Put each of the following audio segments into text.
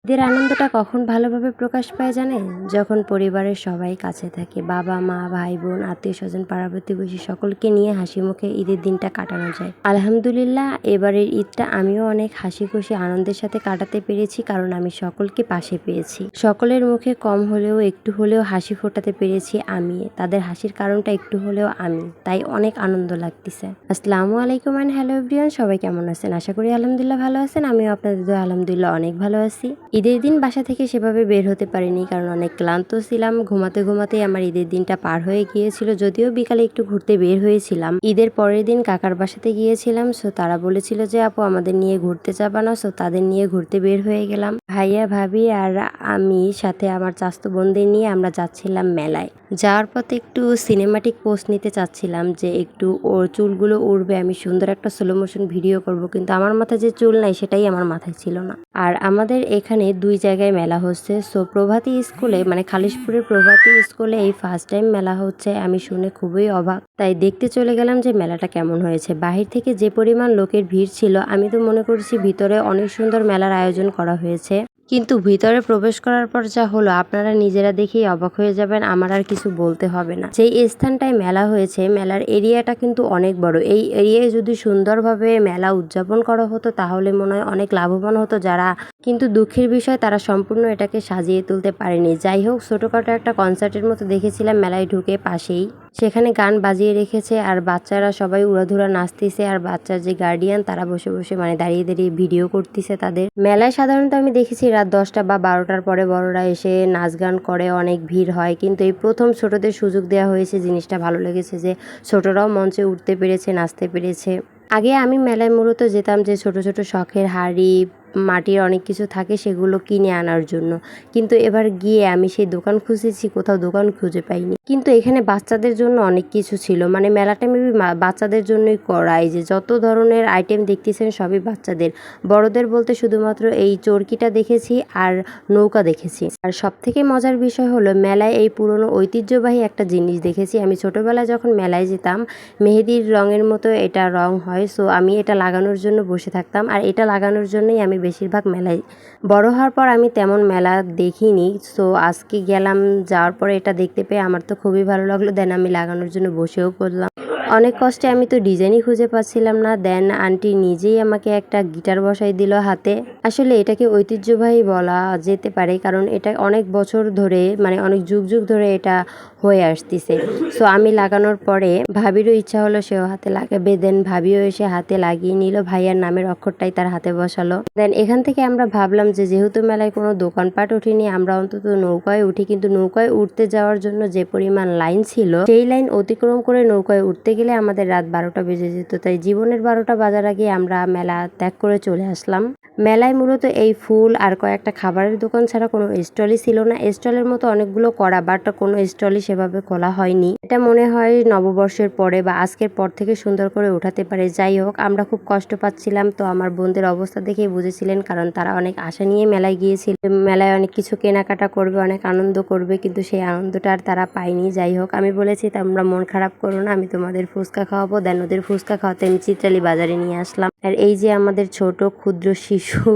ঈদের আনন্দটা কখন ভালোভাবে প্রকাশ পায় জানেন? যখন পরিবারের সবাই কাছে থাকে, বাবা মা ভাই বোন আত্মীয় স্বজন পাড়া প্রতিবেশী সকলকে নিয়ে হাসি মুখে ঈদের দিনটা কাটানো যায়। আলহামদুলিল্লাহ, এবারের ঈদটা আমিও অনেক হাসি খুশি আনন্দের সাথে কাটাতে পেরেছি, কারণ আমি সকলকে পাশে পেয়েছি। সকলের মুখে কম হলেও একটু হলেও হাসি ফোটাতে পেরেছি আমি, তাদের হাসির কারণটা একটু হলেও আমি, তাই অনেক আনন্দ লাগতেছে। আসসালামু আলাইকুম অ্যান্ড হ্যালো এভরিওয়ান, সবাই কেমন আছেন? আশা করি আলহামদুলিল্লাহ ভালো আছেন। আমিও আপনাদের দোয়ায় আলহামদুলিল্লাহ অনেক ভালো আছি। ঈদের দিন বাসা থেকে সেভাবে বের হতে পারিনি, কারণ অনেক ক্লান্ত ছিলাম। ঘুমাতে ঘুমাতেই আমার ঈদের দিনটা পার হয়ে গিয়েছিল। যদিও বিকালে একটু ঘুরতে বের হয়েছিলাম। ঈদের পরের দিন কাকার বাসাতে গিয়েছিলাম, সো তারা বলেছিল যে আপু আমাদের নিয়ে ঘুরতে যাবা না, সো তাদের নিয়ে ঘুরতে বের হয়ে গেলাম। ভাইয়া ভাবি আর আমি সাথে আমার চাচাতো বোনদের নিয়ে আমরা যাচ্ছিলাম মেলায়। যাওয়ার পথে একটু সিনেমাটিক পোস্ট নিতে চাচ্ছিলাম, যে একটু ওর চুলগুলো উড়বে, আমি সুন্দর একটা স্লো মোশন ভিডিও করব, কিন্তু আমার মাথায় যে চুল নাই সেটাই আমার মাথায় ছিল না। আর আমাদের এখানে দুই জায়গায় মেলা হচ্ছে। সো প্রভাতী স্কুলে, মানে খালিশপুরের প্রভাতী স্কুলে এই ফার্স্ট টাইম মেলা হচ্ছে। আমি শুনে খুবই অবাক, তাই দেখতে চলে গেলাম যে মেলাটা কেমন হয়েছে। বাহির থেকে যে পরিমাণ লোকের ভিড় ছিল, আমি তো মনে করছি ভিতরে অনেক সুন্দর মেলার আয়োজন করা হয়েছে, কিন্তু ভিতরে প্রবেশ করার পর যা হলো আপনারা নিজেরা দেখেই অবাক হয়ে যাবেন। আমার আর কিছু বলতে হবে না। যেই স্থানটায় মেলা হয়েছে, মেলার এরিয়াটা কিন্তু অনেক বড়। এই এরিয়ায় যদি সুন্দরভাবে মেলা উদযাপন করা হতো তাহলে মনে হয় অনেক লাভবান হতো যারা, কিন্তু দুঃখের বিষয় তারা সম্পূর্ণ এটাকে সাজিয়ে তুলতে পারেনি। যাই হোক, ছোটখাটো একটা কনসার্টের মতো দেখেছিলাম মেলায় ঢুকে পাশেই। সেখানে গান বাজিয়ে রেখেছে আর বাচ্চারা সবাই উড়াধুরা নাচতেছে, আর বাচ্চার যে গার্ডিয়ান তারা বসে বসে মানে দাঁড়িয়ে দাঁড়িয়ে ভিডিও করতেছে তাদের। মেলায় সাধারণত আমি দেখেছি রাত 10টা বা 12টার পরে বড়রা এসে নাচ গান করে, অনেক ভিড় হয়, কিন্তু এই প্রথম ছোটদের সুযোগ দেওয়া হয়েছে। জিনিসটা ভালো লেগেছে যে ছোটরাও মঞ্চে উঠতে পেরেছে, নাচতে পেরেছে। আগে আমি মেলায় মূলত যেতাম যে ছোট ছোট শখের হাড়ি, মাটির অনেক কিছু থাকে, সেগুলো কিনে আনার জন্য, কিন্তু এবার গিয়ে আমি সেই দোকান খুঁজেছি, কোথাও দোকান খুঁজে পাইনি। কিন্তু এখানে বাচ্চাদের জন্য অনেক কিছু ছিল, মানে মেলাটা মেবি বাচ্চাদের জন্যই করা। এই যে যত ধরনের আইটেম দেখতেছেন সবই বাচ্চাদের। বড়দের বলতে শুধুমাত্র এই চরকিটা দেখেছি আর নৌকা দেখেছি। আর সব থেকে মজার বিষয় হলো মেলায় এই পুরনো ঐতিহ্যবাহী একটা জিনিস দেখেছি। আমি ছোটবেলায় যখন মেলায় যেতাম, মেহেদির রঙের মতো এটা রং হয়, সো আমি এটা লাগানোর জন্য বসে থাকতাম, আর এটা লাগানোর জন্যই আমি বেশিরভাগ মেলায়। বড় হওয়ার পর আমি তেমন মেলা দেখিনি, সো আজকে গেলাম, যাওয়ার পরে এটা দেখতে পেয়ে আমার তো খুবই ভালো লাগলো। দেন আমি লাগানোর জন্য বসেও পড়লাম। অনেক কষ্টে, আমি তো ডিজাইনই খুঁজে পাচ্ছিলাম না। দেন আন্টি নিজেই আমাকে একটা গিটার বসাই দিল হাতে। আসলে এটাকে ঐতিহ্যবাহী বলা যেতে পারে, কারণ এটা অনেক বছর ধরে, মানে অনেক যুগ যুগ ধরে এটা হয়ে আসতেছে। সো আমি লাগানোর পরে ভাবিরও ইচ্ছা হলো সেও হাতে লাগাবে। দেন ভাবিও এসে হাতে লাগিয়ে নিল, ভাইয়ার নামের অক্ষরটাই তার হাতে বসালো। দেন এখান থেকে আমরা ভাবলাম যে যেহেতু মেলায় কোনো দোকানপাট উঠিনি, আমরা অন্তত নৌকায় উঠি। কিন্তু নৌকায় উঠতে যাওয়ার জন্য যে পরিমাণ লাইন ছিল, সেই লাইন অতিক্রম করে নৌকায় উঠতে গেলে আমাদের রাত 12টা বেজে যেত। তাই জীবনের 12টা বাজার আগে আমরা মেলা ত্যাগ করে চলে আসলাম। মেলায় মূলত এই ফুল আর কয়েকটা খাবারের দোকান ছাড়া কোনো স্টলই ছিল না। স্টলের মতো অনেকগুলো করা, বাট কোনো স্টলই সেভাবে খোলা হয়নি। এটা মনে হয় নববর্ষের পরে বা আজকের পর থেকে সুন্দর করে উঠাতে পারে। যাই হোক, আমরা খুব কষ্ট পাচ্ছিলাম, তো আমার বোনদের অবস্থা দেখেই বুঝেছিলেন, কারণ তারা অনেক আশা নিয়ে মেলায় গিয়েছিল, মেলায় অনেক কিছু কেনাকাটা করবে, অনেক আনন্দ করবে, কিন্তু সেই আনন্দটা আর তারা পায়নি। যাই হোক, আমি বলেছি তোমরা মন খারাপ করো না, আমি তোমাদের ফুচকা খাওয়াবো। দেন ওদের ফুচকা খাওয়াতে আমি চিত্রালী বাজারে নিয়ে আসলাম। আর এই যে আমাদের ছোট ক্ষুদ্র শিশু,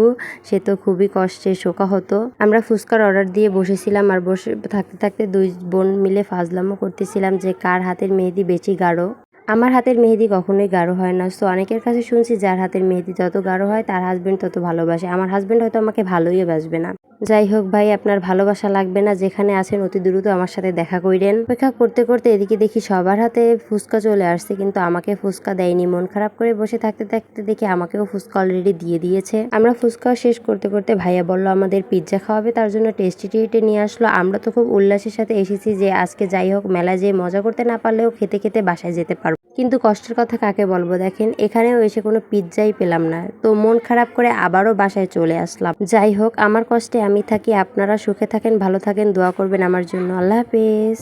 সে তো খুবই কষ্টে শোকাহত। আমরা ফুচকার অর্ডার দিয়ে বসেছিলাম, আর বসে থাকতে থাকতে দুই বোন মিলে ফাজলামো করতেছিলাম যে কার হাতের মেহেদি বেশি গাঢ়। আমার হাতের মেহেদি কখনোই গাঢ় হয় না। সো অনেকের কাছে শুনছি যার হাতের মেহেদি যত গাঢ় হয় তার হাজবেন্ড তত ভালোবাসে। আমার হাজবেন্ড হয়তো আমাকে ভালোই বাসবে না। যাই হোক ভাই, আপনার ভালোবাসা লাগবে না, যেখানে আছেন অতি দ্রুত আমার সাথে দেখা কইরেন। অপেক্ষা করতে করতে এদিকে দেখি সবার হাতে ফুচকা চলে আসছে, কিন্তু আমাকে ফুচকা দেয়নি। মন খারাপ করে বসে থাকতে থাকতে দেখি আমাকেও ফুচকা অলরেডি দিয়ে দিয়েছে। আমরা ফুচকা শেষ করতে করতে ভাইয়া বলল আমাদের পিৎজা খাওয়াবে, তার জন্য টেস্টি ট্রিটে নিয়ে আসলো। আমরা তো খুব উল্লাসের সাথে এসেছি যে আজকে যাই হোক মেলায় যেয়ে মজা করতে না পারলেও খেতে খেতে বাসায় যেতে পারবো। কিন্তু কষ্টের কথা কাকে বলবো, দেখেন এখানেও এসে কোনো পিৎজাই পেলাম না। তো মন খারাপ করে আবারও বাসায় চলে আসলাম। যাই হোক, আমার কষ্টে আমি থাকি, আপনারা সুখে থাকেন, ভালো থাকেন, দোয়া করবেন আমার জন্য। আল্লাহ হাফেজ।